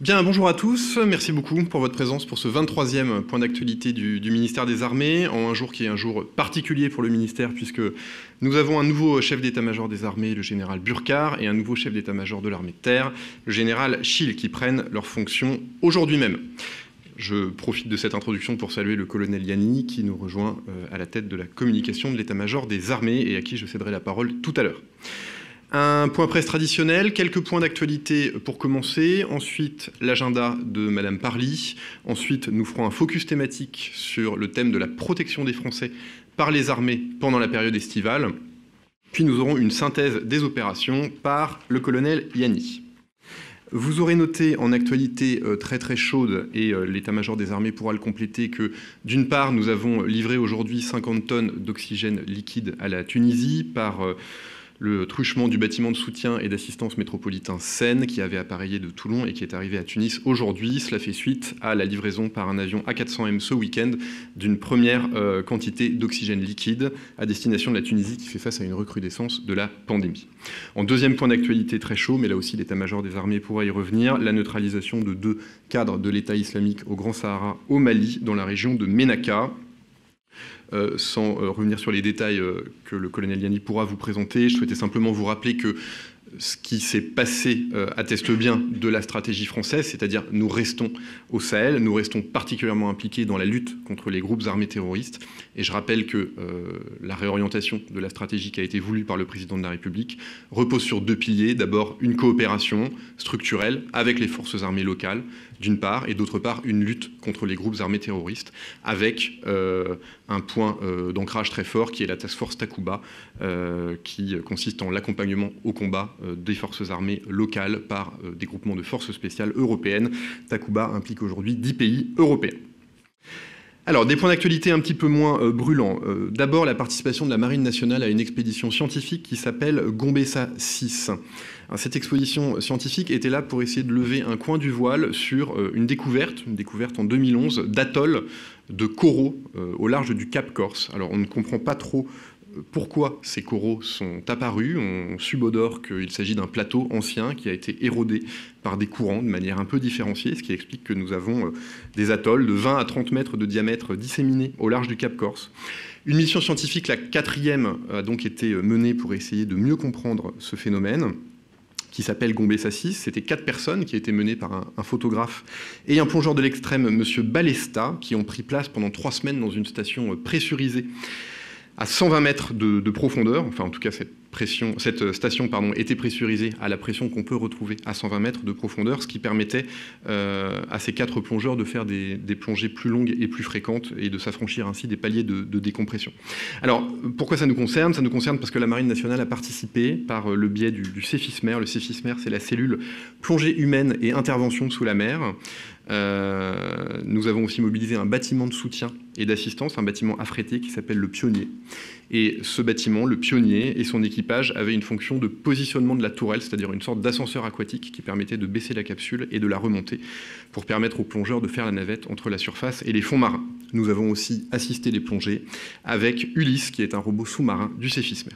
Bien, bonjour à tous. Merci beaucoup pour votre présence pour ce 23e point d'actualité du ministère des Armées, en un jour qui est un jour particulier pour le ministère, puisque nous avons un nouveau chef d'état-major des armées, le général Burkhardt, et un nouveau chef d'état-major de l'armée de terre, le général Schill, qui prennent leurs fonctions aujourd'hui même. Je profite de cette introduction pour saluer le colonel Yanni, qui nous rejoint à la tête de la communication de l'état-major des armées, et à qui je céderai la parole tout à l'heure. Un point presse traditionnel, quelques points d'actualité pour commencer, ensuite l'agenda de Madame Parly, ensuite nous ferons un focus thématique sur le thème de la protection des Français par les armées pendant la période estivale, puis nous aurons une synthèse des opérations par le colonel Yanni. Vous aurez noté en actualité très chaude, et l'état-major des armées pourra le compléter, que d'une part nous avons livré aujourd'hui 50 tonnes d'oxygène liquide à la Tunisie par le truchement du bâtiment de soutien et d'assistance métropolitain Seine, qui avait appareillé de Toulon et qui est arrivé à Tunis aujourd'hui. Cela fait suite à la livraison par un avion A400M ce week-end d'une première quantité d'oxygène liquide à destination de la Tunisie, qui fait face à une recrudescence de la pandémie. En deuxième point d'actualité très chaud, mais là aussi l'état-major des armées pourra y revenir, la neutralisation de 2 cadres de l'État islamique au Grand Sahara au Mali, dans la région de Ménaka. Sans revenir sur les détails que le colonel Yanni pourra vous présenter, je souhaitais simplement vous rappeler que ce qui s'est passé atteste bien de la stratégie française, c'est-à-dire nous restons au Sahel, nous restons particulièrement impliqués dans la lutte contre les groupes armés terroristes. Et je rappelle que la réorientation de la stratégie qui a été voulue par le président de la République repose sur 2 piliers. D'abord, une coopération structurelle avec les forces armées locales, d'une part, et d'autre part, une lutte contre les groupes armés terroristes, avec un point d'ancrage très fort qui est la task force Takuba, qui consiste en l'accompagnement au combat des forces armées locales par des groupements de forces spéciales européennes. Takuba implique aujourd'hui 10 pays européens. Alors, des points d'actualité un petit peu moins brûlants. D'abord, la participation de la Marine nationale à une expédition scientifique qui s'appelle Gombe-Sa 6. Alors, cette exposition scientifique était là pour essayer de lever un coin du voile sur une découverte en 2011 d'atoll de coraux au large du Cap Corse. Alors, on ne comprend pas trop pourquoi ces coraux sont apparus. On subodore qu'il s'agit d'un plateau ancien qui a été érodé par des courants de manière un peu différenciée, ce qui explique que nous avons des atolls de 20 à 30 mètres de diamètre disséminés au large du Cap Corse. Une mission scientifique, la 4e, a donc été menée pour essayer de mieux comprendre ce phénomène, qui s'appelle Gombe-Sa 6. C'était 4 personnes qui étaient menées par un photographe et un plongeur de l'extrême, M. Balesta, qui ont pris place pendant 3 semaines dans une station pressurisée à 120 mètres de profondeur. Enfin, en tout cas, cette station était pressurisée à la pression qu'on peut retrouver à 120 mètres de profondeur, ce qui permettait à ces 4 plongeurs de faire des plongées plus longues et plus fréquentes et de s'affranchir ainsi des paliers de décompression. Alors, pourquoi ça nous concerne ? Ça nous concerne parce que la Marine nationale a participé par le biais du CEFISMER. Le CEFISMER, c'est la cellule plongée humaine et intervention sous la mer. Nous avons aussi mobilisé un bâtiment de soutien et d'assistance, un bâtiment affrété qui s'appelle le Pionnier. Et ce bâtiment, le Pionnier, et son équipage avaient une fonction de positionnement de la tourelle, c'est-à-dire une sorte d'ascenseur aquatique qui permettait de baisser la capsule et de la remonter pour permettre aux plongeurs de faire la navette entre la surface et les fonds marins. Nous avons aussi assisté les plongées avec Ulysse, qui est un robot sous-marin du CEFISMER.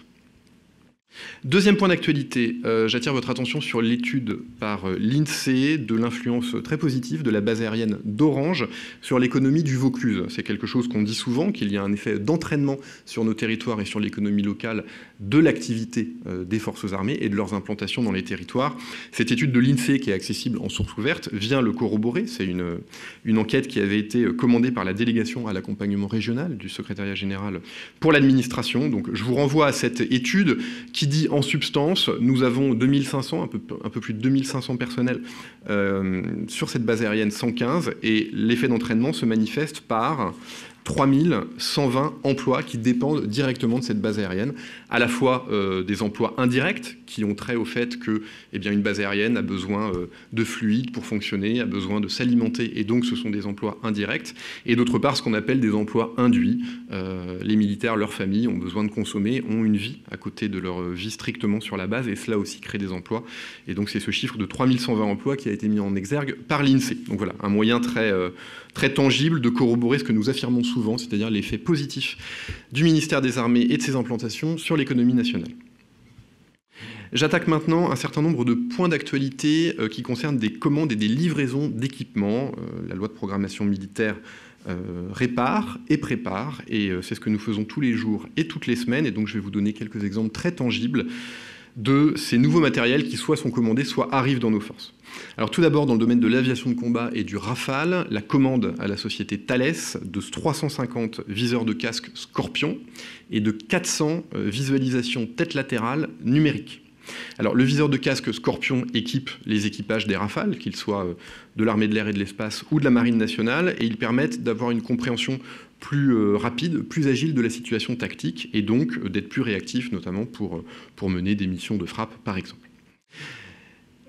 Deuxième point d'actualité, j'attire votre attention sur l'étude par l'INSEE de l'influence très positive de la base aérienne d'Orange sur l'économie du Vaucluse. C'est quelque chose qu'on dit souvent, qu'il y a un effet d'entraînement sur nos territoires et sur l'économie locale de l'activité des forces armées et de leurs implantations dans les territoires. Cette étude de l'INSEE, qui est accessible en source ouverte, vient le corroborer. C'est une enquête qui avait été commandée par la délégation à l'accompagnement régional du secrétariat général pour l'administration. Donc je vous renvoie à cette étude qui dit en substance, nous avons 2500, un peu plus de 2500 personnels sur cette base aérienne 115, et l'effet d'entraînement se manifeste par 3120 emplois qui dépendent directement de cette base aérienne, à la fois des emplois indirects qui ont trait au fait que une base aérienne a besoin de fluide pour fonctionner, a besoin de s'alimenter, et donc ce sont des emplois indirects, et d'autre part ce qu'on appelle des emplois induits. Les militaires, leurs familles ont besoin de consommer, ont une vie à côté de leur vie strictement sur la base, et cela aussi crée des emplois. Et donc c'est ce chiffre de 3120 emplois qui a été mis en exergue par l'INSEE. Donc voilà, un moyen très tangible de corroborer ce que nous affirmons souvent, c'est-à-dire l'effet positif du ministère des Armées et de ses implantations sur l'économie nationale. J'attaque maintenant un certain nombre de points d'actualité qui concernent des commandes et des livraisons d'équipements. La loi de programmation militaire répare et prépare, et c'est ce que nous faisons tous les jours et toutes les semaines, et donc je vais vous donner quelques exemples très tangibles de ces nouveaux matériels qui soit sont commandés, soit arrivent dans nos forces. Alors tout d'abord, dans le domaine de l'aviation de combat et du Rafale, la commande à la société Thales de 350 viseurs de casque Scorpion et de 400 visualisations tête latérale numériques. Alors, le viseur de casque Scorpion équipe les équipages des Rafales, qu'ils soient de l'armée de l'air et de l'espace ou de la marine nationale, et ils permettent d'avoir une compréhension plus rapide, plus agile de la situation tactique, et donc d'être plus réactif, notamment pour mener des missions de frappe, par exemple.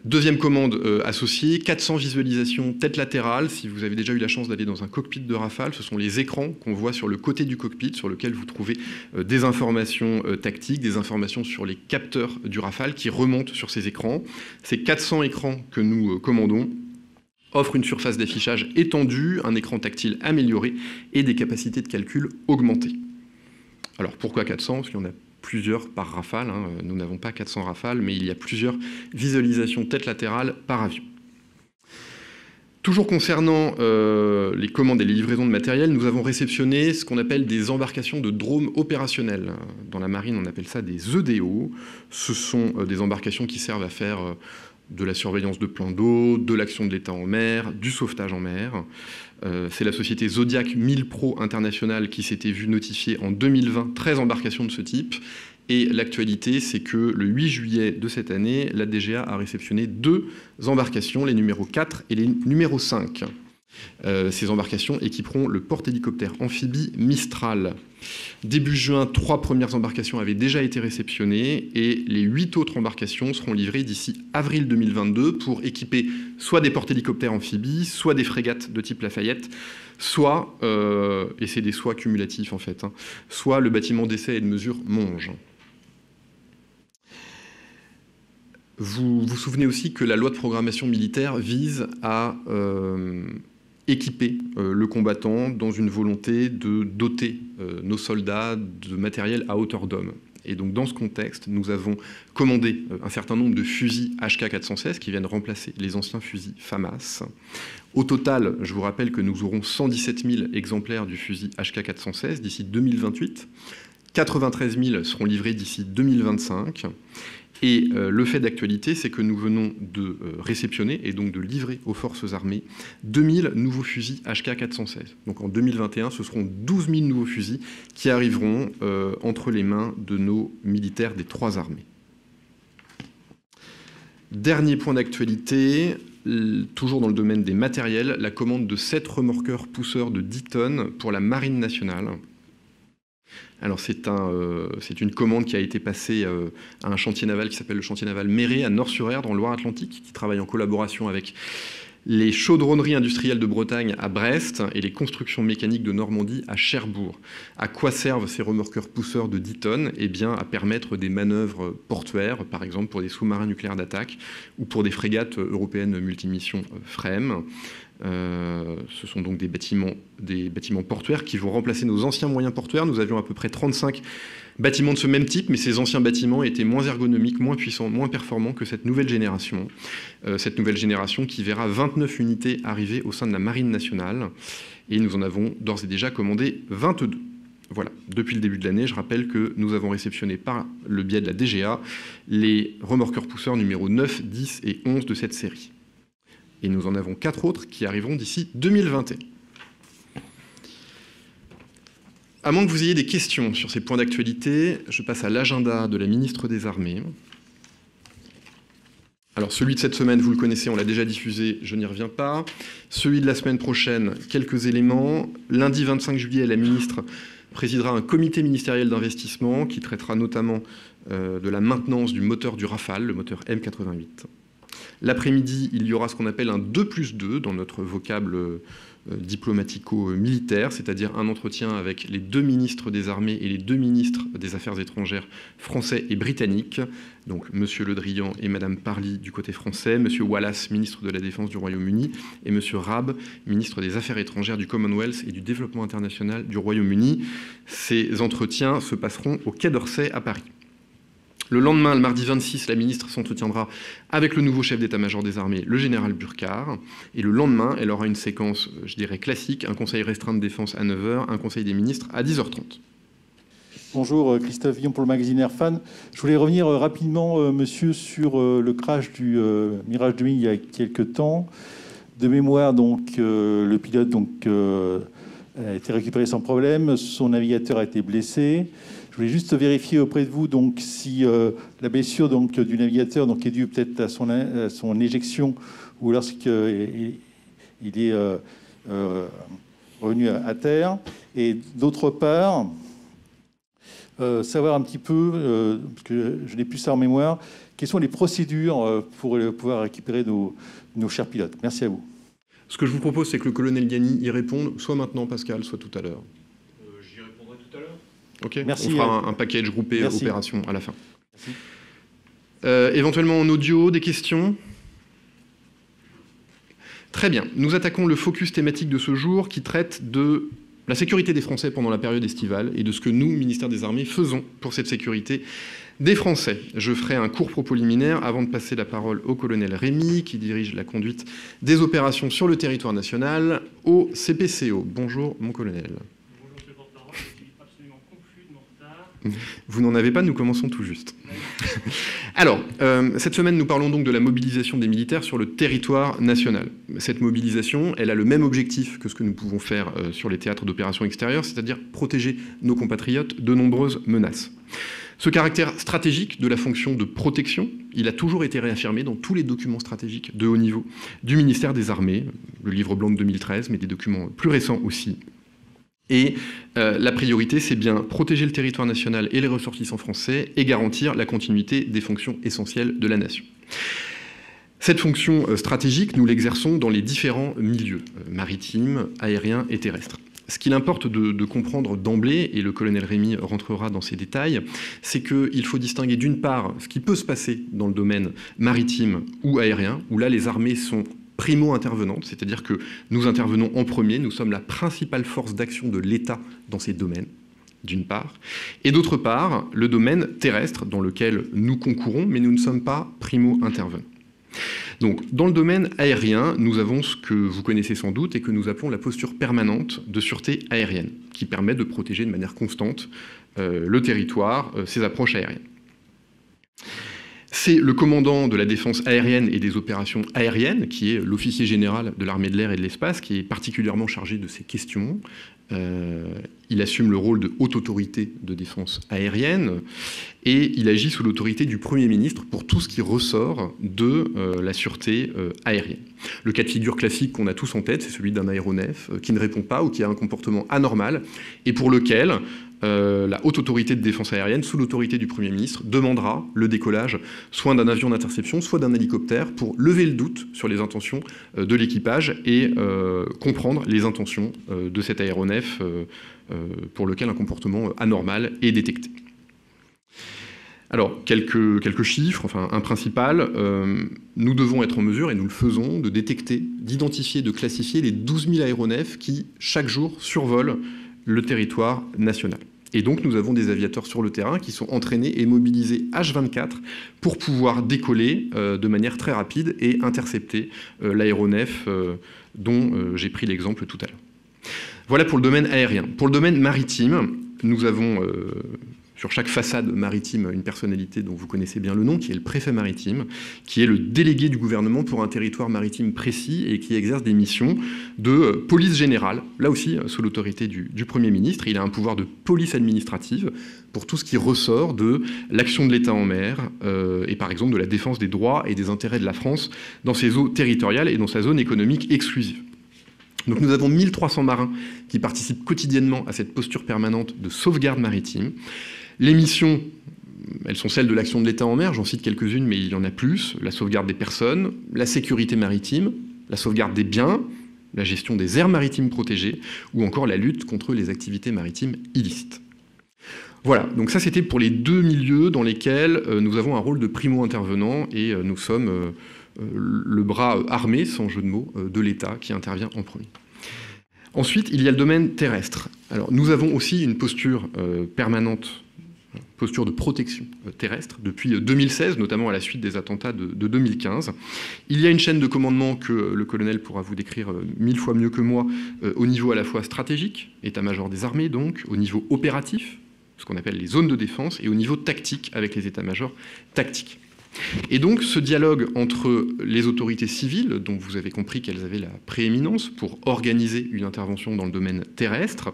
Deuxième commande associée, 400 visualisations tête latérale. Si vous avez déjà eu la chance d'aller dans un cockpit de Rafale, ce sont les écrans qu'on voit sur le côté du cockpit, sur lequel vous trouvez des informations tactiques, des informations sur les capteurs du Rafale qui remontent sur ces écrans. Ces 400 écrans que nous commandons offrent une surface d'affichage étendue, un écran tactile amélioré et des capacités de calcul augmentées. Alors pourquoi 400 ? Parce qu'il y en a plusieurs par Rafale, hein. Nous n'avons pas 400 Rafales, mais il y a plusieurs visualisations tête latérale par avion. Toujours concernant les commandes et les livraisons de matériel, nous avons réceptionné ce qu'on appelle des embarcations de drones opérationnels. Dans la marine, on appelle ça des EDO. Ce sont des embarcations qui servent à faire de la surveillance de plans d'eau, de l'action de l'État en mer, du sauvetage en mer. C'est la société Zodiac 1000 Pro International qui s'était vue notifier en 2020 13 embarcations de ce type. Et l'actualité, c'est que le 8 juillet de cette année, la DGA a réceptionné 2 embarcations, les numéros 4 et les numéros 5. Ces embarcations équiperont le porte-hélicoptère amphibie Mistral. Début juin, 3 premières embarcations avaient déjà été réceptionnées et les 8 autres embarcations seront livrées d'ici avril 2022 pour équiper soit des porte-hélicoptères amphibies, soit des frégates de type Lafayette, soit, et c'est des soit cumulatifs en fait, hein, soit le bâtiment d'essai et de mesure Monge. Vous vous souvenez aussi que la loi de programmation militaire vise à équiper le combattant dans une volonté de doter nos soldats de matériel à hauteur d'homme. Et donc dans ce contexte, nous avons commandé un certain nombre de fusils HK416 qui viennent remplacer les anciens fusils FAMAS. Au total, je vous rappelle que nous aurons 117 000 exemplaires du fusil HK416 d'ici 2028. 93 000 seront livrés d'ici 2025. Et le fait d'actualité, c'est que nous venons de réceptionner et donc de livrer aux forces armées 2000 nouveaux fusils HK416. Donc en 2021, ce seront 12 000 nouveaux fusils qui arriveront entre les mains de nos militaires des 3 armées. Dernier point d'actualité, toujours dans le domaine des matériels, la commande de 7 remorqueurs pousseurs de 10 tonnes pour la Marine nationale. Alors c'est une commande qui a été passée à un chantier naval qui s'appelle le chantier naval Méré à Nort-sur-Erdre, en Loire-Atlantique, qui travaille en collaboration avec les chaudronneries industrielles de Bretagne à Brest et les constructions mécaniques de Normandie à Cherbourg. À quoi servent ces remorqueurs pousseurs de 10 tonnes ? Eh bien, à permettre des manœuvres portuaires, par exemple pour des sous-marins nucléaires d'attaque ou pour des frégates européennes multimissions FREMM. Ce sont donc des bâtiments portuaires qui vont remplacer nos anciens moyens portuaires. Nous avions à peu près 35 bâtiments de ce même type, mais ces anciens bâtiments étaient moins ergonomiques, moins puissants, moins performants que cette nouvelle génération. Cette nouvelle génération qui verra 29 unités arriver au sein de la Marine nationale. Et nous en avons d'ores et déjà commandé 22. Voilà, depuis le début de l'année, je rappelle que nous avons réceptionné par le biais de la DGA les remorqueurs pousseurs numéros 9, 10 et 11 de cette série. Et nous en avons 4 autres qui arriveront d'ici 2021. À moins que vous ayez des questions sur ces points d'actualité, je passe à l'agenda de la ministre des Armées. Alors celui de cette semaine, vous le connaissez, on l'a déjà diffusé, je n'y reviens pas. Celui de la semaine prochaine, quelques éléments. Lundi 25 juillet, la ministre présidera un comité ministériel d'investissement qui traitera notamment de la maintenance du moteur du Rafale, le moteur M88. L'après-midi, il y aura ce qu'on appelle un 2+2 dans notre vocable diplomatico-militaire, c'est-à-dire un entretien avec les 2 ministres des Armées et les 2 ministres des Affaires étrangères français et britanniques, donc M. Le Drian et Mme Parly du côté français, M. Wallace, ministre de la Défense du Royaume-Uni, et M. Raab, ministre des Affaires étrangères du Commonwealth et du Développement international du Royaume-Uni. Ces entretiens se passeront au Quai d'Orsay à Paris. Le lendemain, le mardi 26, la ministre s'entretiendra avec le nouveau chef d'état-major des armées, le général Burkhart. Et le lendemain, elle aura une séquence, je dirais, classique, un conseil restreint de défense à 9h, un conseil des ministres à 10h30. Bonjour, Christophe Villon pour le magazine Airfan. Je voulais revenir rapidement, monsieur, sur le crash du Mirage 2000 il y a quelques temps. De mémoire, donc, le pilote a été récupéré sans problème, son navigateur a été blessé. Je voulais juste vérifier auprès de vous donc, si la blessure donc, du navigateur donc, est due peut-être à son éjection ou lorsqu'il est revenu à terre. Et d'autre part, savoir un petit peu, parce que je n'ai plus ça en mémoire, quelles sont les procédures pour pouvoir récupérer nos chers pilotes. Merci à vous. Ce que je vous propose, c'est que le colonel Gagny y réponde, soit maintenant, Pascal, soit tout à l'heure. J'y répondrai tout à l'heure. Ok, merci, on fera un package groupé merci. Opération à la fin. Merci. Éventuellement en audio, des questions ? Très bien. Nous attaquons le focus thématique de ce jour qui traite de la sécurité des Français pendant la période estivale et de ce que nous, ministère des Armées, faisons pour cette sécurité des Français. Je ferai un court propos liminaire avant de passer la parole au colonel Rémy, qui dirige la conduite des opérations sur le territoire national au CPCO. Bonjour, mon colonel. Bonjour, monsieur le porte-parole. Je suis absolument confus de mon retard. Vous n'en avez pas, nous commençons tout juste. Alors, cette semaine, nous parlons donc de la mobilisation des militaires sur le territoire national. Cette mobilisation, elle a le même objectif que ce que nous pouvons faire sur les théâtres d'opérations extérieures, c'est-à-dire protéger nos compatriotes de nombreuses menaces. Ce caractère stratégique de la fonction de protection, il a toujours été réaffirmé dans tous les documents stratégiques de haut niveau du ministère des Armées, le livre blanc de 2013, mais des documents plus récents aussi. Et la priorité, c'est bien protéger le territoire national et les ressortissants français et garantir la continuité des fonctions essentielles de la nation. Cette fonction stratégique, nous l'exerçons dans les différents milieux, maritimes, aériens et terrestres. Ce qu'il importe de comprendre d'emblée, et le colonel Rémy rentrera dans ces détails, c'est qu'il faut distinguer d'une part ce qui peut se passer dans le domaine maritime ou aérien, où là les armées sont primo-intervenantes, c'est-à-dire que nous intervenons en premier, nous sommes la principale force d'action de l'État dans ces domaines, d'une part, et d'autre part, le domaine terrestre dans lequel nous concourons, mais nous ne sommes pas primo-intervenants. Donc, dans le domaine aérien, nous avons ce que vous connaissez sans doute et que nous appelons la posture permanente de sûreté aérienne, qui permet de protéger de manière constante le territoire, ses approches aériennes. C'est le commandant de la défense aérienne et des opérations aériennes, qui est l'officier général de l'armée de l'air et de l'espace, qui est particulièrement chargé de ces questions. Il assume le rôle de haute autorité de défense aérienne et il agit sous l'autorité du Premier ministre pour tout ce qui ressort de la sûreté aérienne. Le cas de figure classique qu'on a tous en tête, c'est celui d'un aéronef qui ne répond pas ou qui a un comportement anormal et pour lequel la haute autorité de défense aérienne, sous l'autorité du Premier ministre, demandera le décollage soit d'un avion d'interception, soit d'un hélicoptère pour lever le doute sur les intentions de l'équipage et comprendre les intentions de cet aéronef pour lequel un comportement anormal est détecté. Alors, quelques chiffres, enfin un principal, nous devons être en mesure, et nous le faisons, de détecter, d'identifier, de classifier les 12 000 aéronefs qui, chaque jour, survolent le territoire national. Et donc, nous avons des aviateurs sur le terrain qui sont entraînés et mobilisés H24 pour pouvoir décoller de manière très rapide et intercepter l'aéronef dont j'ai pris l'exemple tout à l'heure. Voilà pour le domaine aérien. Pour le domaine maritime, nous avons sur chaque façade maritime une personnalité dont vous connaissez bien le nom, qui est le préfet maritime, qui est le délégué du gouvernement pour un territoire maritime précis et qui exerce des missions de police générale, là aussi sous l'autorité du Premier ministre. Il a un pouvoir de police administrative pour tout ce qui ressort de l'action de l'État en mer et par exemple de la défense des droits et des intérêts de la France dans ses eaux territoriales et dans sa zone économique exclusive. Donc nous avons 1300 marins qui participent quotidiennement à cette posture permanente de sauvegarde maritime. Les missions, elles sont celles de l'action de l'État en mer, j'en cite quelques-unes, mais il y en a plus. La sauvegarde des personnes, la sécurité maritime, la sauvegarde des biens, la gestion des aires maritimes protégées, ou encore la lutte contre les activités maritimes illicites. Voilà, donc ça c'était pour les deux milieux dans lesquels nous avons un rôle de primo-intervenant et nous sommes le bras armé, sans jeu de mots, de l'État qui intervient en premier. Ensuite, il y a le domaine terrestre. Alors, nous avons aussi une posture permanente, posture de protection terrestre depuis 2016, notamment à la suite des attentats de 2015. Il y a une chaîne de commandement que le colonel pourra vous décrire 1000 fois mieux que moi, au niveau à la fois stratégique, état-major des armées donc, au niveau opératif, ce qu'on appelle les zones de défense, et au niveau tactique, avec les états-majors tactiques. Et donc ce dialogue entre les autorités civiles, dont vous avez compris qu'elles avaient la prééminence pour organiser une intervention dans le domaine terrestre,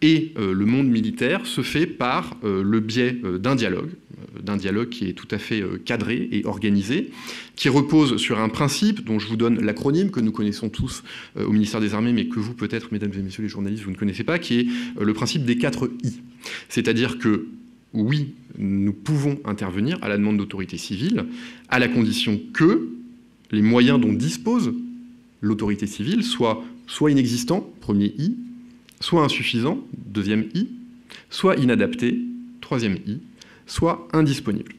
et le monde militaire se fait par le biais d'un dialogue qui est tout à fait cadré et organisé, qui repose sur un principe dont je vous donne l'acronyme que nous connaissons tous au ministère des Armées, mais que vous peut-être, mesdames et messieurs les journalistes, vous ne connaissez pas, qui est le principe des 4 I. C'est-à-dire que oui, nous pouvons intervenir à la demande d'autorités civiles, à la condition que les moyens dont dispose l'autorité civile soient soit inexistants, premier I, soit insuffisants, deuxième I, soit inadaptés, troisième I, soit indisponibles.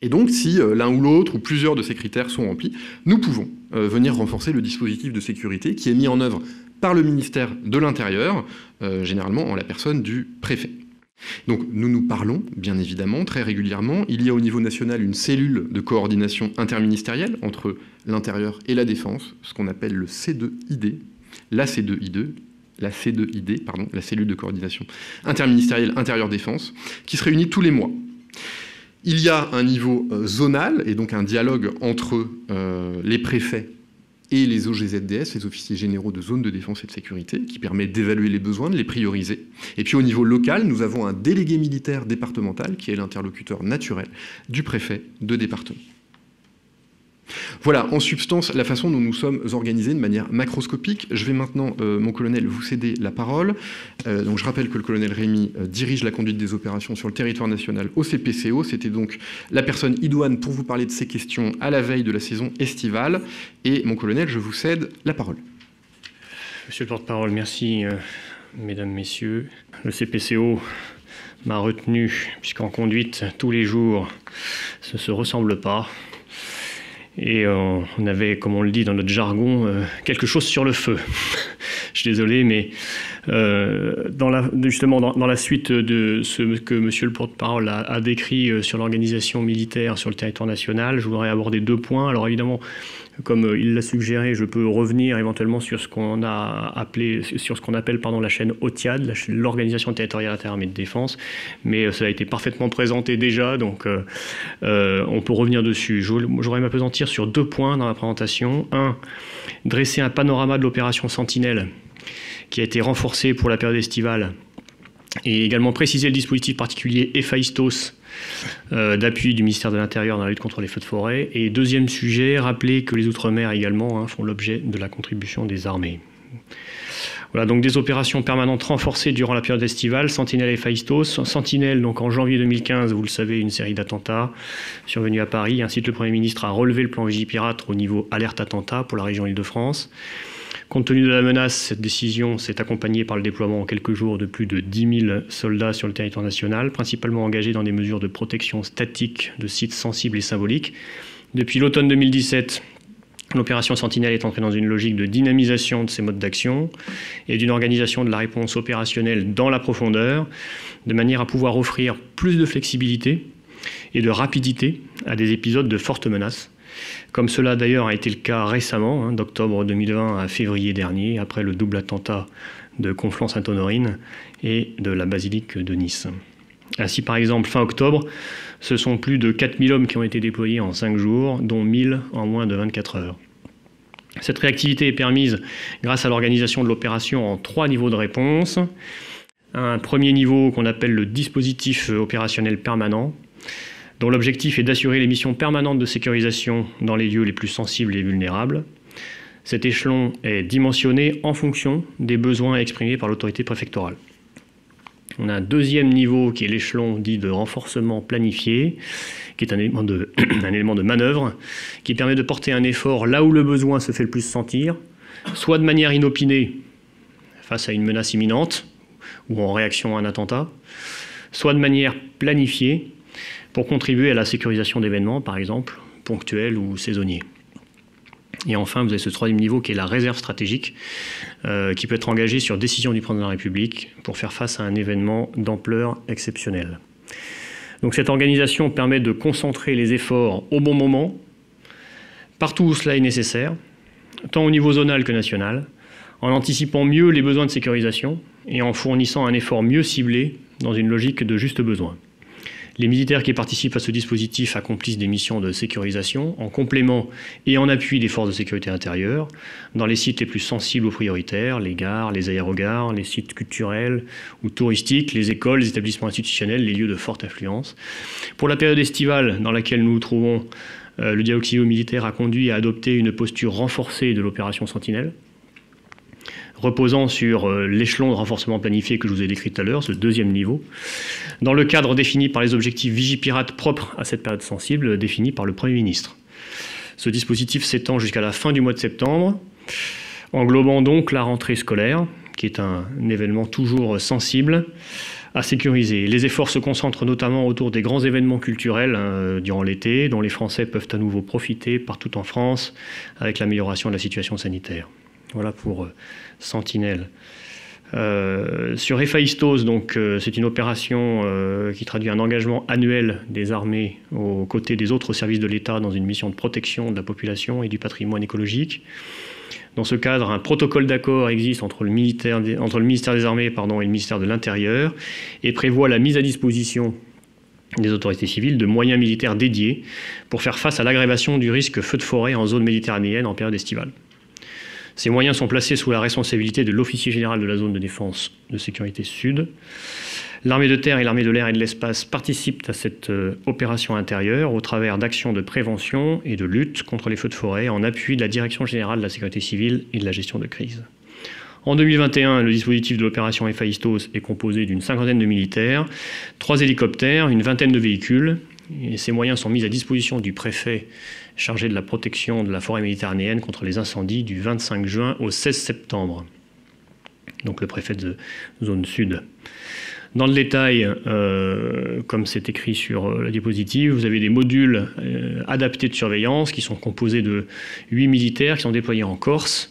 Et donc, si l'un ou l'autre ou plusieurs de ces critères sont remplis, nous pouvons venir renforcer le dispositif de sécurité qui est mis en œuvre par le ministère de l'Intérieur, généralement en la personne du préfet. Donc nous nous parlons, bien évidemment, très régulièrement. Il y a au niveau national une cellule de coordination interministérielle entre l'intérieur et la défense, ce qu'on appelle le C2ID, la C2ID, la cellule de coordination interministérielle intérieur-défense, qui se réunit tous les mois. Il y a un niveau zonal, et donc un dialogue entre les préfets et les OGZDS, les officiers généraux de zone de défense et de sécurité, qui permet d'évaluer les besoins, de les prioriser. Et puis au niveau local, nous avons un délégué militaire départemental, qui est l'interlocuteur naturel du préfet de département. Voilà, en substance, la façon dont nous sommes organisés de manière macroscopique. Je vais maintenant, mon colonel, vous céder la parole. Donc je rappelle que le colonel Rémy dirige la conduite des opérations sur le territoire national au CPCO. C'était donc la personne idoine pour vous parler de ces questions à la veille de la saison estivale. Et mon colonel, je vous cède la parole. Monsieur le porte-parole, merci, mesdames, messieurs. Le CPCO m'a retenu, puisqu'en conduite, tous les jours, ça ne se ressemble pas. Et on avait, comme on le dit dans notre jargon, quelque chose sur le feu. Je suis désolé, mais justement dans la suite de ce que monsieur le porte-parole a décrit sur l'organisation militaire sur le territoire national, je voudrais aborder 2 points. Alors évidemment, comme il l'a suggéré, je peux revenir éventuellement sur ce qu'on appelle la chaîne OTIAD, l'organisation territoriale interarmée de défense, mais ça a été parfaitement présenté déjà, donc on peut revenir dessus. J'aurais m'appesantir sur 2 points dans la présentation. 1, dresser un panorama de l'opération Sentinelle, qui a été renforcée pour la période estivale, et également préciser le dispositif particulier Héphaïstos d'appui du ministère de l'Intérieur dans la lutte contre les feux de forêt. Et 2e sujet, rappeler que les Outre-mer également font l'objet de la contribution des armées. Voilà, donc des opérations permanentes renforcées durant la période estivale, Sentinelle et Héphaïstos. Sentinelle, donc en janvier 2015, vous le savez, une série d'attentats survenus à Paris, incite le Premier ministre à relever le plan Vigipirate au niveau alerte attentat pour la région Île-de-France. Compte tenu de la menace, cette décision s'est accompagnée par le déploiement en quelques jours de plus de 10 000 soldats sur le territoire national, principalement engagés dans des mesures de protection statique de sites sensibles et symboliques. Depuis l'automne 2017, l'opération Sentinelle est entrée dans une logique de dynamisation de ses modes d'action et d'une organisation de la réponse opérationnelle dans la profondeur, de manière à pouvoir offrir plus de flexibilité et de rapidité à des épisodes de forte menace, comme cela d'ailleurs a été le cas récemment, d'octobre 2020 à février dernier, après le double attentat de Conflans-Sainte-Honorine et de la basilique de Nice. Ainsi, par exemple, fin octobre, ce sont plus de 4000 hommes qui ont été déployés en 5 jours, dont 1000 en moins de 24 heures. Cette réactivité est permise grâce à l'organisation de l'opération en 3 niveaux de réponse. Un premier niveau qu'on appelle le dispositif opérationnel permanent, dont l'objectif est d'assurer les missions permanentes de sécurisation dans les lieux les plus sensibles et vulnérables. Cet échelon est dimensionné en fonction des besoins exprimés par l'autorité préfectorale. On a un 2e niveau qui est l'échelon dit de renforcement planifié, qui est un élément de manœuvre, qui permet de porter un effort là où le besoin se fait le plus sentir, soit de manière inopinée face à une menace imminente ou en réaction à un attentat, soit de manière planifiée pour contribuer à la sécurisation d'événements, par exemple, ponctuels ou saisonniers. Et enfin, vous avez ce 3e niveau qui est la réserve stratégique, qui peut être engagée sur décision du président de la République pour faire face à un événement d'ampleur exceptionnelle. Donc cette organisation permet de concentrer les efforts au bon moment, partout où cela est nécessaire, tant au niveau zonal que national, en anticipant mieux les besoins de sécurisation et en fournissant un effort mieux ciblé dans une logique de juste besoin. Les militaires qui participent à ce dispositif accomplissent des missions de sécurisation en complément et en appui des forces de sécurité intérieure dans les sites les plus sensibles aux prioritaires, les gares, les aérogares, les sites culturels ou touristiques, les écoles, les établissements institutionnels, les lieux de forte influence. Pour la période estivale dans laquelle nous nous trouvons, le dialogue civilo-militaire a conduit à adopter une posture renforcée de l'opération Sentinelle, reposant sur l'échelon de renforcement planifié que je vous ai décrit tout à l'heure, ce deuxième niveau, dans le cadre défini par les objectifs Vigipirate propres à cette période sensible, définis par le Premier ministre. Ce dispositif s'étend jusqu'à la fin du mois de septembre, englobant donc la rentrée scolaire, qui est un événement toujours sensible à sécuriser. Les efforts se concentrent notamment autour des grands événements culturels durant l'été, dont les Français peuvent à nouveau profiter partout en France, avec l'amélioration de la situation sanitaire. Voilà pour Sentinelle. Sur Héphaïstos, donc, c'est une opération qui traduit un engagement annuel des armées aux côtés des autres services de l'État dans une mission de protection de la population et du patrimoine écologique. Dans ce cadre, un protocole d'accord existe entre le ministère des Armées et le ministère de l'Intérieur et prévoit la mise à disposition des autorités civiles de moyens militaires dédiés pour faire face à l'aggravation du risque feu de forêt en zone méditerranéenne en période estivale. Ces moyens sont placés sous la responsabilité de l'officier général de la zone de défense de sécurité sud. L'armée de terre et l'armée de l'air et de l'espace participent à cette opération intérieure au travers d'actions de prévention et de lutte contre les feux de forêt en appui de la Direction générale de la sécurité civile et de la gestion de crise. En 2021, le dispositif de l'opération Héphaïstos est composé d'une 50aine de militaires, 3 hélicoptères, une 20aine de véhicules. Et ces moyens sont mis à disposition du préfet chargé de la protection de la forêt méditerranéenne contre les incendies du 25 juin au 16 septembre. Donc le préfet de zone sud. Dans le détail, comme c'est écrit sur la diapositive, vous avez des modules adaptés de surveillance qui sont composés de 8 militaires qui sont déployés en Corse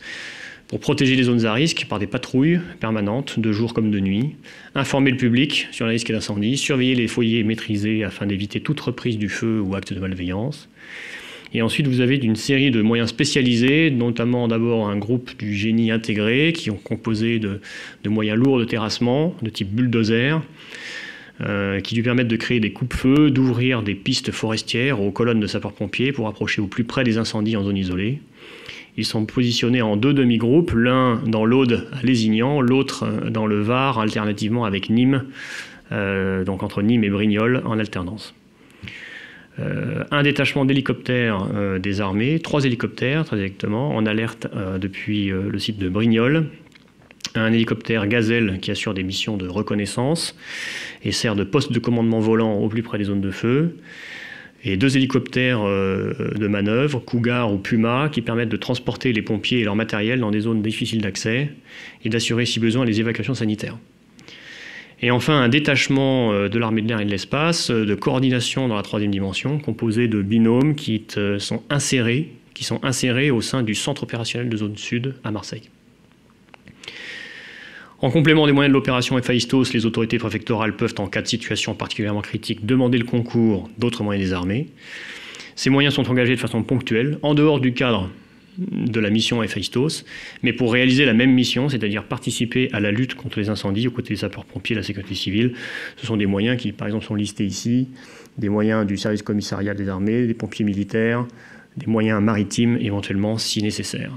pour protéger les zones à risque par des patrouilles permanentes, de jour comme de nuit, informer le public sur les risques d'incendie, surveiller les foyers maîtrisés afin d'éviter toute reprise du feu ou acte de malveillance. Et ensuite, vous avez une série de moyens spécialisés, notamment d'abord un groupe du génie intégré qui ont composé de moyens lourds de terrassement, de type bulldozer, qui lui permettent de créer des coupe-feux, d'ouvrir des pistes forestières aux colonnes de sapeurs-pompiers pour approcher au plus près des incendies en zone isolée. Ils sont positionnés en 2 demi-groupes, l'un dans l'Aude à Lézignan, l'autre dans le Var, alternativement avec Nîmes, donc entre Nîmes et Brignoles en alternance. Un détachement d'hélicoptères des armées, 3 hélicoptères très exactement, en alerte depuis le site de Brignoles. Un hélicoptère Gazelle qui assure des missions de reconnaissance et sert de poste de commandement volant au plus près des zones de feu. Et 2 hélicoptères de manœuvre, Cougar ou Puma, qui permettent de transporter les pompiers et leur matériel dans des zones difficiles d'accès et d'assurer, si besoin, les évacuations sanitaires. Et enfin, un détachement de l'armée de l'air et de l'espace, de coordination dans la 3e dimension, composé de binômes qui sont insérés au sein du centre opérationnel de zone sud à Marseille. En complément des moyens de l'opération Héphaïstos, les autorités préfectorales peuvent, en cas de situation particulièrement critique, demander le concours d'autres moyens des armées. Ces moyens sont engagés de façon ponctuelle, en dehors du cadre de la mission Héphaïstos, mais pour réaliser la même mission, c'est-à-dire participer à la lutte contre les incendies aux côtés des sapeurs-pompiers et de la sécurité civile. Ce sont des moyens qui, par exemple, sont listés ici, des moyens du service commissariat des armées, des pompiers militaires, des moyens maritimes éventuellement si nécessaire.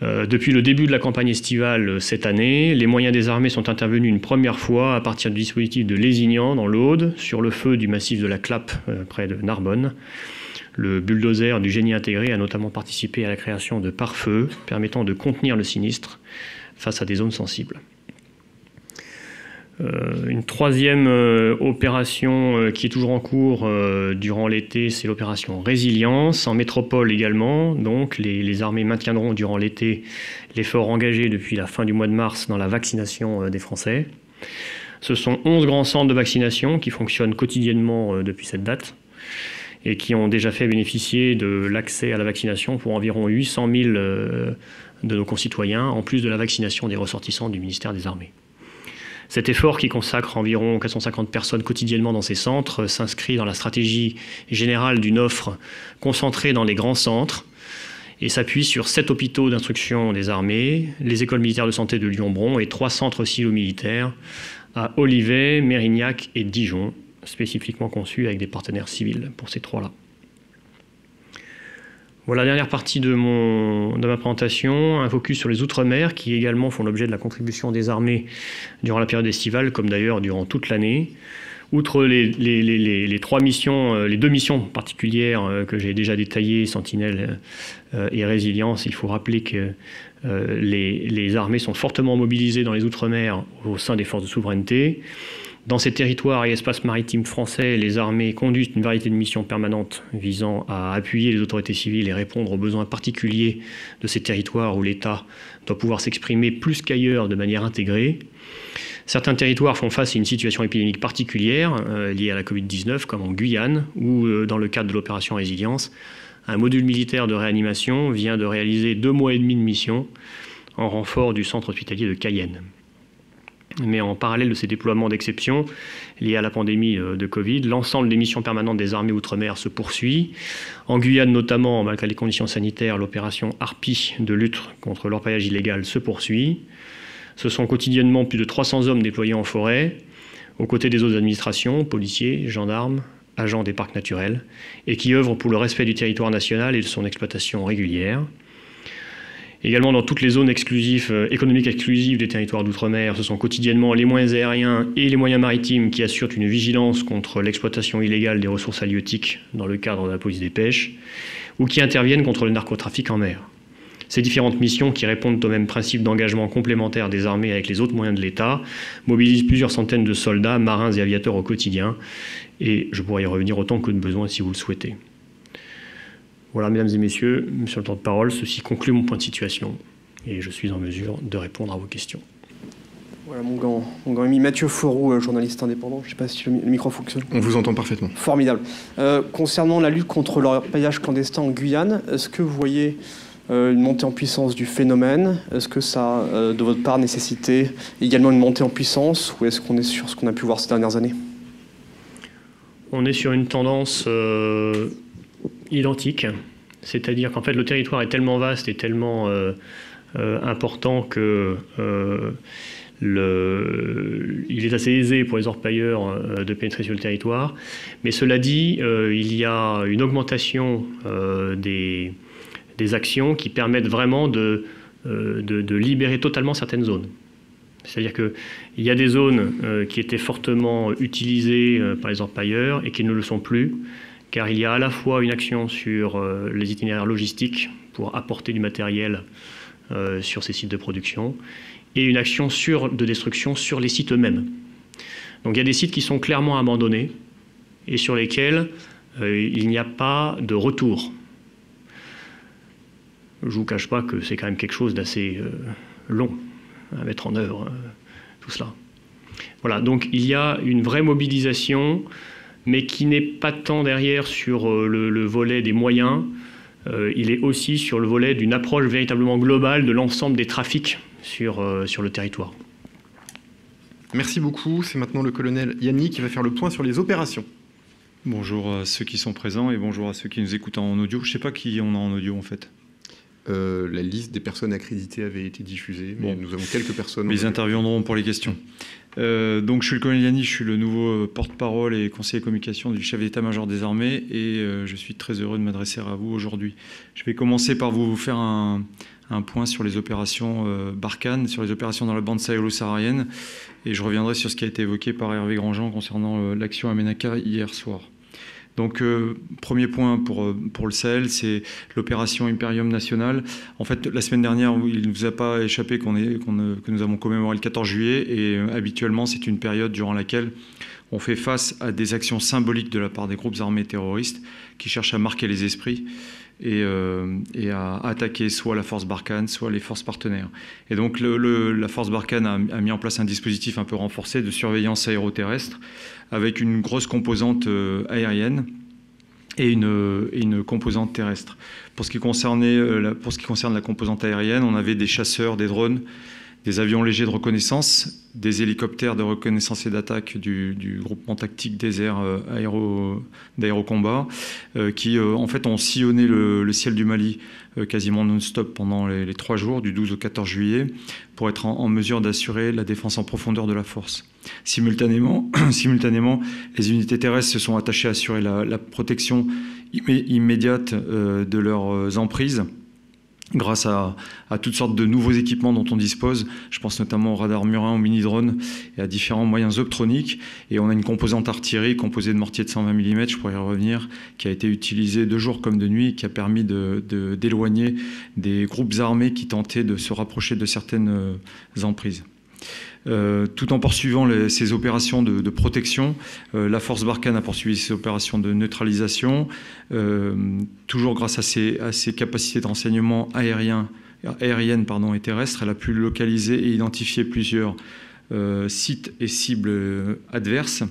Depuis le début de la campagne estivale cette année, les moyens des armées sont intervenus une première fois à partir du dispositif de Lézignan dans l'Aude, sur le feu du massif de la Clappe près de Narbonne. Le bulldozer du génie intégré a notamment participé à la création de pare-feux permettant de contenir le sinistre face à des zones sensibles. Une 3e opération qui est toujours en cours durant l'été, c'est l'opération Résilience, en métropole également. Donc les armées maintiendront durant l'été l'effort engagé depuis la fin du mois de mars dans la vaccination des Français. Ce sont 11 grands centres de vaccination qui fonctionnent quotidiennement depuis cette date et qui ont déjà fait bénéficier de l'accès à la vaccination pour environ 800 000 de nos concitoyens, en plus de la vaccination des ressortissants du ministère des Armées. Cet effort, qui consacre environ 450 personnes quotidiennement dans ces centres, s'inscrit dans la stratégie générale d'une offre concentrée dans les grands centres et s'appuie sur 7 hôpitaux d'instruction des armées, les écoles militaires de santé de Lyon-Bron et 3 centres silo-militaires à Olivet, Mérignac et Dijon, spécifiquement conçus avec des partenaires civils pour ces 3-là. Voilà la dernière partie de ma présentation, un focus sur les Outre-mer qui également font l'objet de la contribution des armées durant la période estivale, comme d'ailleurs durant toute l'année. Outre les 2 missions particulières que j'ai déjà détaillées, Sentinelle et Résilience, il faut rappeler que les armées sont fortement mobilisées dans les Outre-mer au sein des forces de souveraineté. Dans ces territoires et espaces maritimes français, les armées conduisent une variété de missions permanentes visant à appuyer les autorités civiles et répondre aux besoins particuliers de ces territoires où l'État doit pouvoir s'exprimer plus qu'ailleurs de manière intégrée. Certains territoires font face à une situation épidémique particulière liée à la Covid-19, comme en Guyane, où, dans le cadre de l'opération Résilience, un module militaire de réanimation vient de réaliser 2 mois et demi de mission en renfort du centre hospitalier de Cayenne. Mais en parallèle de ces déploiements d'exception liés à la pandémie de Covid, l'ensemble des missions permanentes des armées outre-mer se poursuit. En Guyane notamment, malgré les conditions sanitaires, l'opération Harpie de lutte contre l'orpaillage illégal se poursuit. Ce sont quotidiennement plus de 300 hommes déployés en forêt, aux côtés des autres administrations, policiers, gendarmes, agents des parcs naturels, et qui œuvrent pour le respect du territoire national et de son exploitation régulière. Également dans toutes les zones économiques exclusives des territoires d'outre-mer, ce sont quotidiennement les moyens aériens et les moyens maritimes qui assurent une vigilance contre l'exploitation illégale des ressources halieutiques dans le cadre de la police des pêches, ou qui interviennent contre le narcotrafic en mer. Ces différentes missions, qui répondent au même principe d'engagement complémentaire des armées avec les autres moyens de l'État, mobilisent plusieurs centaines de soldats, marins et aviateurs au quotidien, et je pourrais y revenir autant que de besoin si vous le souhaitez. Voilà, mesdames et messieurs, monsieur le porte-parole, ceci conclut mon point de situation et je suis en mesure de répondre à vos questions. Voilà, mon grand ami Mathieu Fauroux, journaliste indépendant. Je ne sais pas si le micro fonctionne. On vous entend parfaitement. Formidable. Concernant la lutte contre l'orpaillage clandestin en Guyane, est-ce que vous voyez une montée en puissance du phénomène? Est-ce que ça, de votre part, nécessité également une montée en puissance, ou est-ce qu'on est sur ce qu'on a pu voir ces dernières années? On est sur une tendance identique, c'est-à-dire qu'en fait le territoire est tellement vaste et tellement important que il est assez aisé pour les orpailleurs de pénétrer sur le territoire. Mais cela dit, il y a une augmentation des actions qui permettent vraiment de libérer totalement certaines zones. C'est-à-dire qu'il y a des zones qui étaient fortement utilisées par les orpailleurs et qui ne le sont plus, car il y a à la fois une action sur les itinéraires logistiques pour apporter du matériel sur ces sites de production et une action de destruction sur les sites eux-mêmes. Donc il y a des sites qui sont clairement abandonnés et sur lesquels il n'y a pas de retour. Je ne vous cache pas que c'est quand même quelque chose d'assez long à mettre en œuvre, tout cela. Voilà, donc il y a une vraie mobilisation, mais qui n'est pas tant derrière sur le volet des moyens, il est aussi sur le volet d'une approche véritablement globale de l'ensemble des trafics sur le territoire. Merci beaucoup. C'est maintenant le colonel Yannick qui va faire le point sur les opérations. Bonjour à ceux qui sont présents et bonjour à ceux qui nous écoutent en audio. Je ne sais pas qui on a en audio en fait. La liste des personnes accréditées avait été diffusée, mais nous avons quelques personnes. Ils interviendront pour les questions. Donc je suis le colonel Yannick, je suis le nouveau porte-parole et conseiller communication du chef d'état-major des armées et je suis très heureux de m'adresser à vous aujourd'hui. Je vais commencer par vous faire un point sur les opérations Barkhane, sur les opérations dans la bande sahélo-saharienne et je reviendrai sur ce qui a été évoqué par Hervé Grandjean concernant l'action à Ménaka hier soir. Donc, premier point pour le Sahel, c'est l'opération Imperium National. En fait, la semaine dernière, il ne vous a pas échappé que nous avons commémoré le 14 juillet. Et habituellement, c'est une période durant laquelle on fait face à des actions symboliques de la part des groupes armés terroristes qui cherchent à marquer les esprits et à attaquer soit la force Barkhane, soit les forces partenaires. Et donc, la force Barkhane a mis en place un dispositif un peu renforcé de surveillance aéroterrestre avec une grosse composante aérienne et une composante terrestre. Pour ce qui concerne la composante aérienne, on avait des chasseurs, des drones, des avions légers de reconnaissance, des hélicoptères de reconnaissance et d'attaque du groupement tactique des airs d'aérocombat, qui en fait ont sillonné le ciel du Mali quasiment non-stop pendant les 3 jours, du 12 au 14 juillet, pour être en mesure d'assurer la défense en profondeur de la force. Simultanément, les unités terrestres se sont attachées à assurer la protection immédiate de leurs emprises, grâce à toutes sortes de nouveaux équipements dont on dispose. Je pense notamment au radar murin, au mini-drone et à différents moyens optroniques. Et on a une composante artillerie composée de mortiers de 120 mm, je pourrais y revenir, qui a été utilisée de jour comme de nuit et qui a permis d'éloigner des groupes armés qui tentaient de se rapprocher de certaines emprises. Tout en poursuivant ces opérations de protection, la force Barkhane a poursuivi ses opérations de neutralisation, toujours grâce à ses capacités de renseignement aériennes et terrestres. Elle a pu localiser et identifier plusieurs sites et cibles adverses.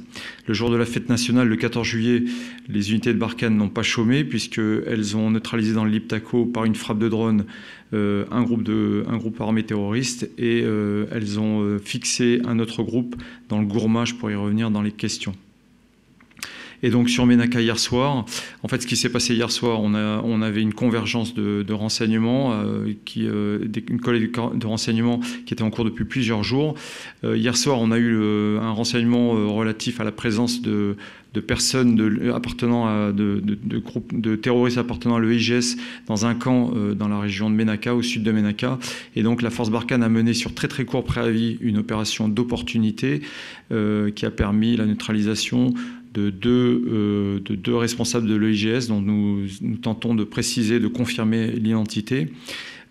Le jour de la fête nationale, le 14 juillet, les unités de Barkhane n'ont pas chômé puisqu'elles ont neutralisé dans le Liptako par une frappe de drone un groupe armé terroriste et elles ont fixé un autre groupe dans le Gourma. Je pourrais y revenir dans les questions. Et donc sur Ménaka hier soir, en fait ce qui s'est passé hier soir, on avait une convergence de renseignements, une collecte de renseignements qui était en cours depuis plusieurs jours. Hier soir, on a eu un renseignement relatif à la présence de personnes appartenant à de groupes de terroristes appartenant à l'EIGS dans un camp dans la région de Ménaka, au sud de Ménaka. Et donc la force Barkhane a mené sur très très court préavis une opération d'opportunité qui a permis la neutralisation de deux responsables de l'EIGS dont nous tentons de préciser, de confirmer l'identité.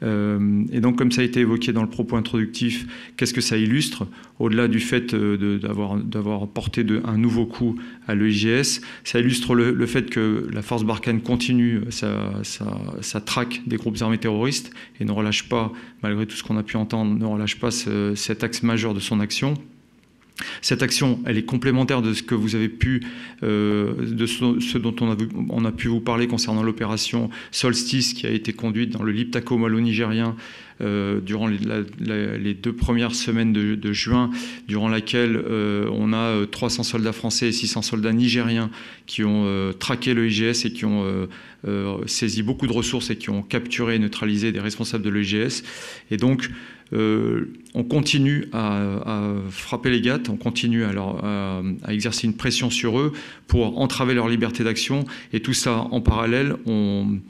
Et donc, comme ça a été évoqué dans le propos introductif, qu'est-ce que ça illustre? Au-delà du fait d'avoir porté un nouveau coup à l'EIGS, ça illustre le fait que la force Barkhane continue sa traque des groupes armés terroristes et ne relâche pas, malgré tout ce qu'on a pu entendre, ne relâche pas cet axe majeur de son action. Cette action, elle est complémentaire de ce que vous avez pu, de ce dont on a pu vous parler concernant l'opération Solstice qui a été conduite dans le Liptako malo-nigérien durant les 2 premières semaines de juin, durant laquelle on a 300 soldats français et 600 soldats nigériens qui ont traqué l'EIGS et qui ont saisi beaucoup de ressources et qui ont capturé et neutralisé des responsables de l'EIGS. Et donc, on continue à frapper les GATT, on continue à exercer une pression sur eux pour entraver leur liberté d'action. Et tout ça, en parallèle, on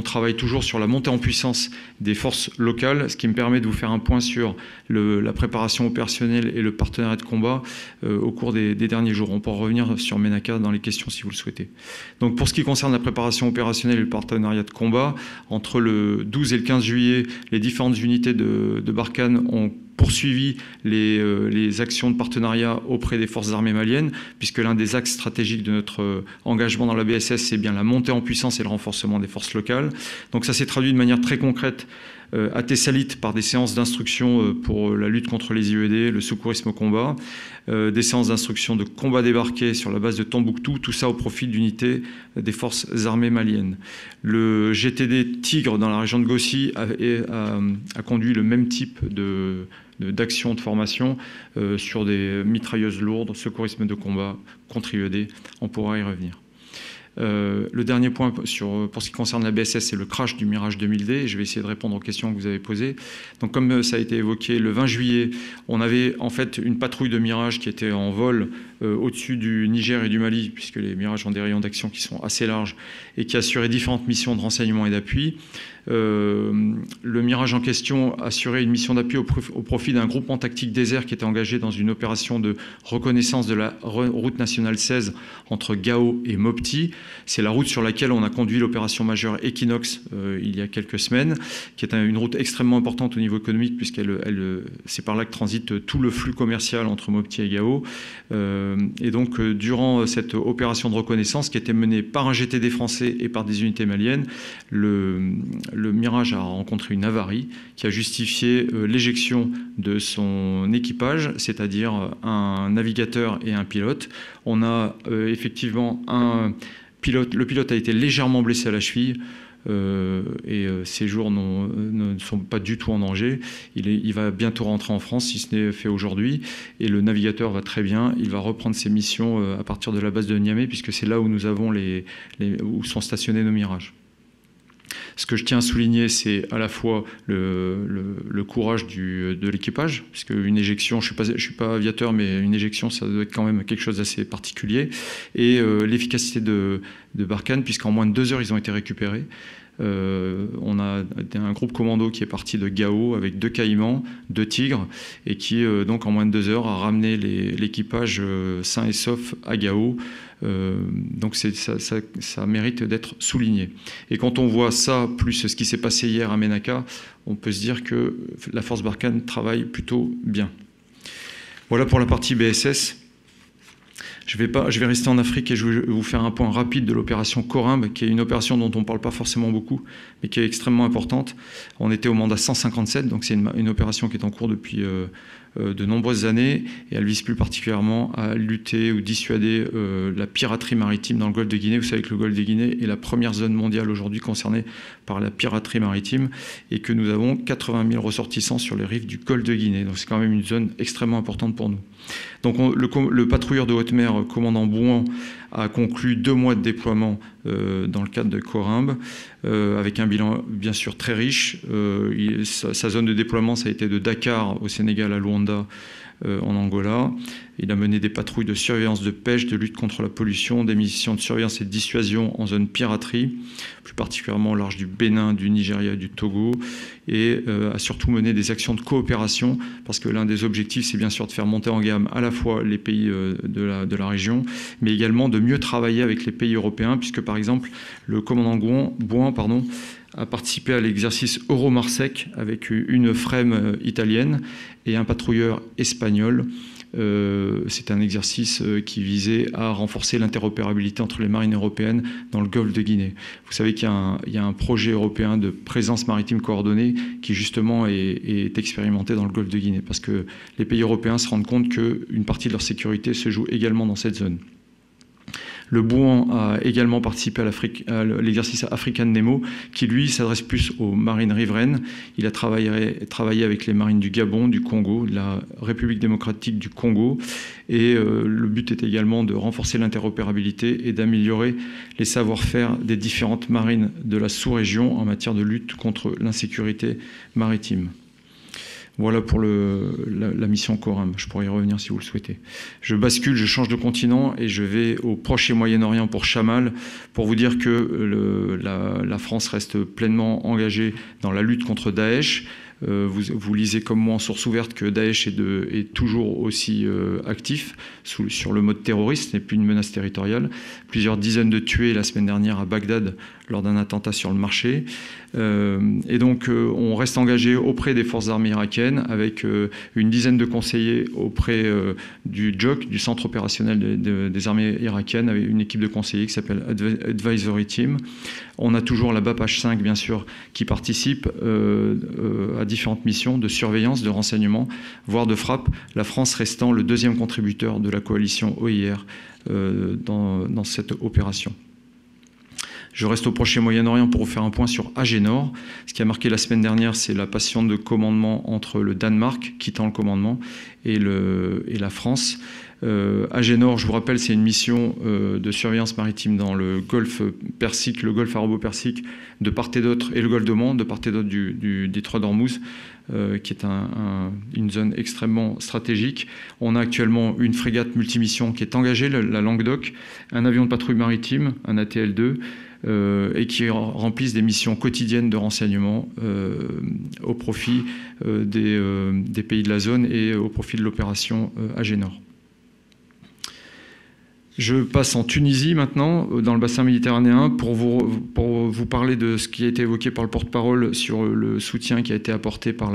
travaille toujours sur la montée en puissance des forces locales, ce qui me permet de vous faire un point sur la préparation opérationnelle et le partenariat de combat au cours des derniers jours. On pourra revenir sur Ménaka dans les questions si vous le souhaitez. Donc pour ce qui concerne la préparation opérationnelle et le partenariat de combat, entre le 12 et le 15 juillet, les différentes unités de Barkhane ont poursuivi les actions de partenariat auprès des forces armées maliennes, puisque l'un des axes stratégiques de notre engagement dans la BSS, c'est bien la montée en puissance et le renforcement des forces locales. Donc ça s'est traduit de manière très concrète à Tessalit par des séances d'instruction pour la lutte contre les IED, le secourisme au combat, des séances d'instruction de combat débarqué sur la base de Tombouctou, tout ça au profit d'unités des forces armées maliennes. Le GTD Tigre dans la région de Gossi a conduit le même type d'action de formation sur des mitrailleuses lourdes, secourisme de combat contre IED, on pourra y revenir. Le dernier point pour ce qui concerne la BSS, c'est le crash du Mirage 2000D. Je vais essayer de répondre aux questions que vous avez posées. Donc, comme ça a été évoqué, le 20 juillet, on avait en fait une patrouille de Mirage qui était en vol au-dessus du Niger et du Mali, puisque les Mirages ont des rayons d'action qui sont assez larges et qui assuraient différentes missions de renseignement et d'appui. Le Mirage en question assurait une mission d'appui au profit d'un groupement tactique désert qui était engagé dans une opération de reconnaissance de la route nationale 16 entre Gao et Mopti. C'est la route sur laquelle on a conduit l'opération majeure Equinox il y a quelques semaines, qui est une route extrêmement importante au niveau économique, c'est par là que transite tout le flux commercial entre Mopti et Gao. Et donc, durant cette opération de reconnaissance qui était menée par un GTD français et par des unités maliennes, le Mirage a rencontré une avarie qui a justifié l'éjection de son équipage, c'est-à-dire un navigateur et un pilote. On a effectivement le pilote a été légèrement blessé à la cheville. et ses jours ne sont pas du tout en danger. Il va bientôt rentrer en France, si ce n'est fait aujourd'hui, et le navigateur va très bien. Il va reprendre ses missions à partir de la base de Niamey, puisque c'est là où nous avons où sont stationnés nos Mirages. Ce que je tiens à souligner, c'est à la fois le courage de l'équipage, puisque une éjection, je suis pas aviateur, mais une éjection, ça doit être quand même quelque chose d'assez particulier, et l'efficacité de Barkhane, puisqu'en moins de 2 heures, ils ont été récupérés. On a un groupe commando qui est parti de Gao avec 2 caïmans, 2 tigres, et qui, donc en moins de 2 heures, a ramené l'équipage sain et sauf à Gao. Donc ça mérite d'être souligné. Et quand on voit ça, plus ce qui s'est passé hier à Ménaka, on peut se dire que la force Barkhane travaille plutôt bien. Voilà pour la partie BSS. Je vais rester en Afrique et je vais vous faire un point rapide de l'opération Corimbe, qui est une opération dont on ne parle pas forcément beaucoup, mais qui est extrêmement importante. On était au mandat 157, donc c'est une opération qui est en cours depuis de nombreuses années, et elle vise plus particulièrement à lutter ou dissuader la piraterie maritime dans le golfe de Guinée. Vous savez que le golfe de Guinée est la première zone mondiale aujourd'hui concernée par la piraterie maritime, et que nous avons 80 000 ressortissants sur les rives du golfe de Guinée. Donc c'est quand même une zone extrêmement importante pour nous. Donc le patrouilleur de haute mer, commandant Bouan, a conclu 2 mois de déploiement dans le cadre de Corimbe, avec un bilan bien sûr très riche. Sa zone de déploiement, ça a été de Dakar au Sénégal à Luanda en Angola. Il a mené des patrouilles de surveillance de pêche, de lutte contre la pollution, des missions de surveillance et de dissuasion en zone piraterie, plus particulièrement au large du Bénin, du Nigeria et du Togo, et a surtout mené des actions de coopération, parce que l'un des objectifs, c'est bien sûr de faire monter en gamme à la fois les pays de la région, mais également de mieux travailler avec les pays européens, puisque par exemple, le commandant Bouan a participé à l'exercice Euromarsec avec une frème italienne et un patrouilleur espagnol. C'est un exercice qui visait à renforcer l'interopérabilité entre les marines européennes dans le golfe de Guinée. Vous savez qu'il y a un projet européen de présence maritime coordonnée qui justement est expérimenté dans le golfe de Guinée, parce que les pays européens se rendent compte qu'une partie de leur sécurité se joue également dans cette zone. Le Bouan a également participé à l'exercice African Nemo, qui lui s'adresse plus aux marines riveraines. Il a travaillé avec les marines du Gabon, du Congo, de la République démocratique du Congo. Et le but est également de renforcer l'interopérabilité et d'améliorer les savoir-faire des différentes marines de la sous-région en matière de lutte contre l'insécurité maritime. Voilà pour la mission Corimbe. Je pourrais y revenir si vous le souhaitez. Je bascule, je change de continent et je vais au Proche et Moyen-Orient pour Chamal, pour vous dire que la France reste pleinement engagée dans la lutte contre Daesh. Vous lisez comme moi en source ouverte que Daesh est toujours aussi actif sur le mode terroriste, ce n'est plus une menace territoriale. Plusieurs dizaines de tués la semaine dernière à Bagdad lors d'un attentat sur le marché. Et donc on reste engagé auprès des forces armées irakiennes avec une dizaine de conseillers auprès du JOC, du centre opérationnel des armées irakiennes, avec une équipe de conseillers qui s'appelle Advisory Team. On a toujours la BAP-H5 bien sûr qui participe à différentes missions de surveillance, de renseignement, voire de frappe, la France restant le 2e contributeur de la coalition OIR dans cette opération. Je reste au Proche et Moyen-Orient pour vous faire un point sur Agénor. Ce qui a marqué la semaine dernière, c'est la passation de commandement entre le Danemark, quittant le commandement, et la France. Agénor, je vous rappelle, c'est une mission de surveillance maritime dans le golfe Persique, le golfe arabo-persique, de part et d'autre, et le golfe d'Oman, de part et d'autre du détroit d'Ormuz, qui est une zone extrêmement stratégique. On a actuellement une frégate multimission qui est engagée, la Languedoc, un avion de patrouille maritime, un ATL-2, et qui remplissent des missions quotidiennes de renseignement au profit des pays de la zone et au profit de l'opération Agénor. Je passe en Tunisie maintenant, dans le bassin méditerranéen, pour vous parler de ce qui a été évoqué par le porte-parole sur le soutien qui a été apporté par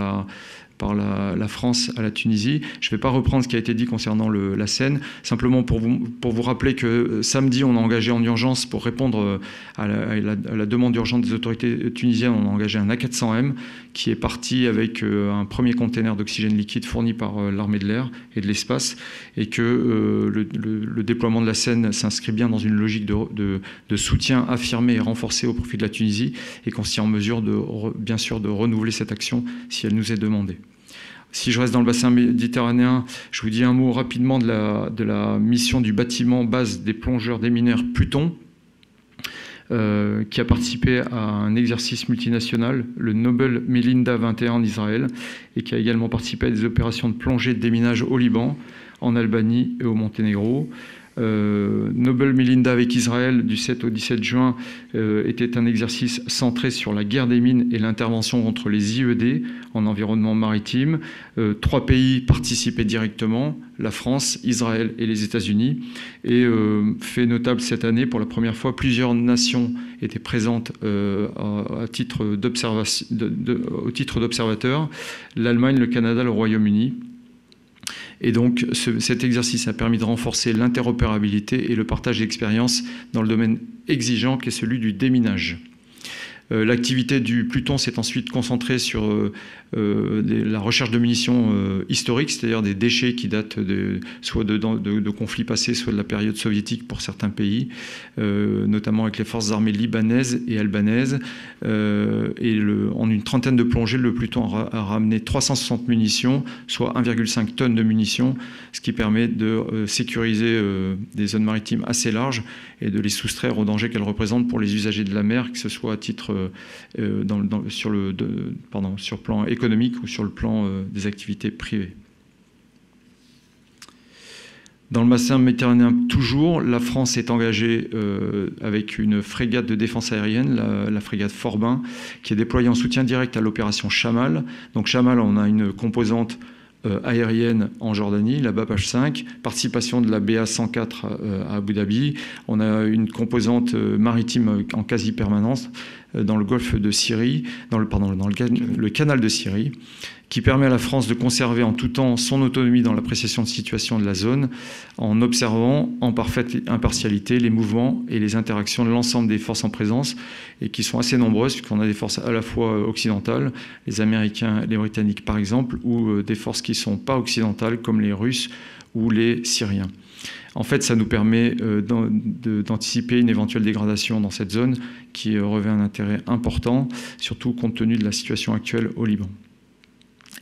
par la France à la Tunisie. Je ne vais pas reprendre ce qui a été dit concernant la Seine, simplement pour vous rappeler que samedi, on a engagé en urgence, pour répondre à la demande d'urgence des autorités tunisiennes, on a engagé un A400M qui est parti avec un premier container d'oxygène liquide fourni par l'armée de l'air et de l'espace, et que le déploiement de la Seine s'inscrit bien dans une logique de soutien affirmé et renforcé au profit de la Tunisie, et qu'on s'y en mesure bien sûr de renouveler cette action si elle nous est demandée. Si je reste dans le bassin méditerranéen, je vous dis un mot rapidement de la mission du bâtiment base des plongeurs démineurs Pluton, qui a participé à un exercice multinational, le Noble Melinda 21 en Israël, et qui a également participé à des opérations de plongée de déminage au Liban, en Albanie et au Monténégro. Noble Melinda avec Israël du 7 au 17 juin était un exercice centré sur la guerre des mines et l'intervention contre les IED en environnement maritime. 3 pays participaient directement, la France, Israël et les États-Unis. Et fait notable cette année, pour la première fois, plusieurs nations étaient présentes au titre d'observateurs: l'Allemagne, le Canada, le Royaume-Uni. Et donc cet exercice a permis de renforcer l'interopérabilité et le partage d'expériences dans le domaine exigeant qu'est celui du déminage. L'activité du Pluton s'est ensuite concentrée sur la recherche de munitions historiques, c'est-à-dire des déchets qui datent soit de conflits passés, soit de la période soviétique pour certains pays, notamment avec les forces armées libanaises et albanaises. En une trentaine de plongées, le Pluton a ramené 360 munitions, soit 1,5 tonnes de munitions, ce qui permet de sécuriser des zones maritimes assez larges et de les soustraire aux dangers qu'elles représentent pour les usagers de la mer, que ce soit à titre sur le plan économique ou sur le plan des activités privées. Dans le bassin méditerranéen toujours, la France est engagée avec une frégate de défense aérienne, la frégate Forbin, qui est déployée en soutien direct à l'opération Chamal. Donc Chamal, on a une composante aérienne en Jordanie, la BAPH 5, participation de la BA 104 à Abu Dhabi. On a une composante maritime en quasi-permanence dans le golfe de Syrie, dans le canal de Syrie, qui permet à la France de conserver en tout temps son autonomie dans l'appréciation de situation de la zone, en observant en parfaite impartialité les mouvements et les interactions de l'ensemble des forces en présence, et qui sont assez nombreuses, puisqu'on a des forces à la fois occidentales, les Américains, les Britanniques par exemple, ou des forces qui ne sont pas occidentales, comme les Russes ou les Syriens. En fait, ça nous permet d'anticiper une éventuelle dégradation dans cette zone qui revêt un intérêt important, surtout compte tenu de la situation actuelle au Liban.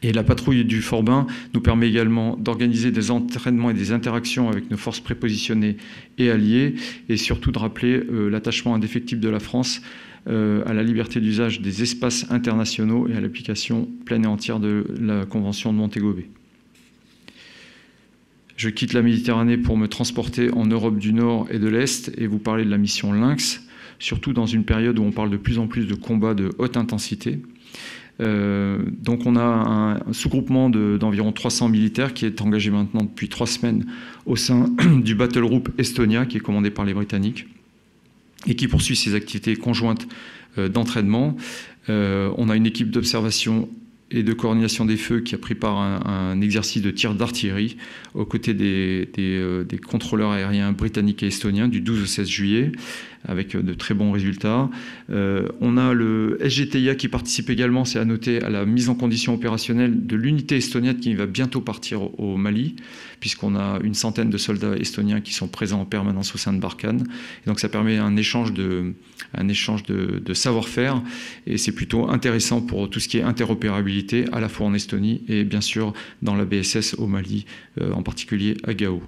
Et la patrouille du Forbin nous permet également d'organiser des entraînements et des interactions avec nos forces prépositionnées et alliées, et surtout de rappeler l'attachement indéfectible de la France à la liberté d'usage des espaces internationaux et à l'application pleine et entière de la Convention de Montego Bay. Je quitte la Méditerranée pour me transporter en Europe du Nord et de l'Est et vous parler de la mission Lynx, surtout dans une période où on parle de plus en plus de combats de haute intensité. Donc on a un sous-groupement d'environ 300 militaires qui est engagé maintenant depuis 3 semaines au sein du Battle Group Estonia, qui est commandé par les Britanniques et qui poursuit ses activités conjointes d'entraînement. On a une équipe d'observation et de coordination des feux qui a pris part à un exercice de tir d'artillerie aux côtés des contrôleurs aériens britanniques et estoniens du 12 au 16 juillet, avec de très bons résultats. On a le SGTIA qui participe également, c'est à noter, à la mise en condition opérationnelle de l'unité estonienne qui va bientôt partir au Mali, puisqu'on a une centaine de soldats estoniens qui sont présents en permanence au sein de Barkhane. Et donc ça permet un échange de savoir-faire, et c'est plutôt intéressant pour tout ce qui est interopérabilité, à la fois en Estonie et bien sûr dans la BSS au Mali, en particulier à Gao.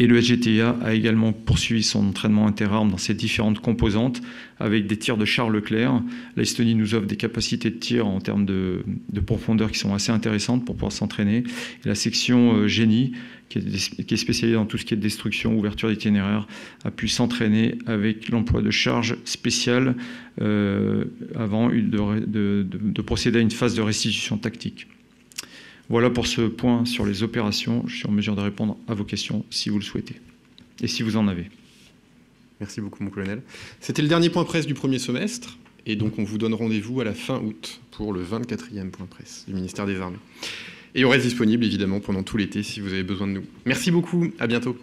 Et le SGTIA a également poursuivi son entraînement interarmes dans ses différentes composantes avec des tirs de chars Leclerc. L'Estonie nous offre des capacités de tir en termes de profondeur qui sont assez intéressantes pour pouvoir s'entraîner. Et la section génie, qui est spécialisée dans tout ce qui est destruction, ouverture d'itinéraire, a pu s'entraîner avec l'emploi de charges spéciales avant de procéder à une phase de restitution tactique. Voilà pour ce point sur les opérations. Je suis en mesure de répondre à vos questions si vous le souhaitez et si vous en avez. Merci beaucoup, mon colonel. C'était le dernier point presse du premier semestre, et donc on vous donne rendez-vous à la fin août pour le 24e point presse du ministère des Armées. Et on reste disponible évidemment pendant tout l'été si vous avez besoin de nous. Merci beaucoup, à bientôt.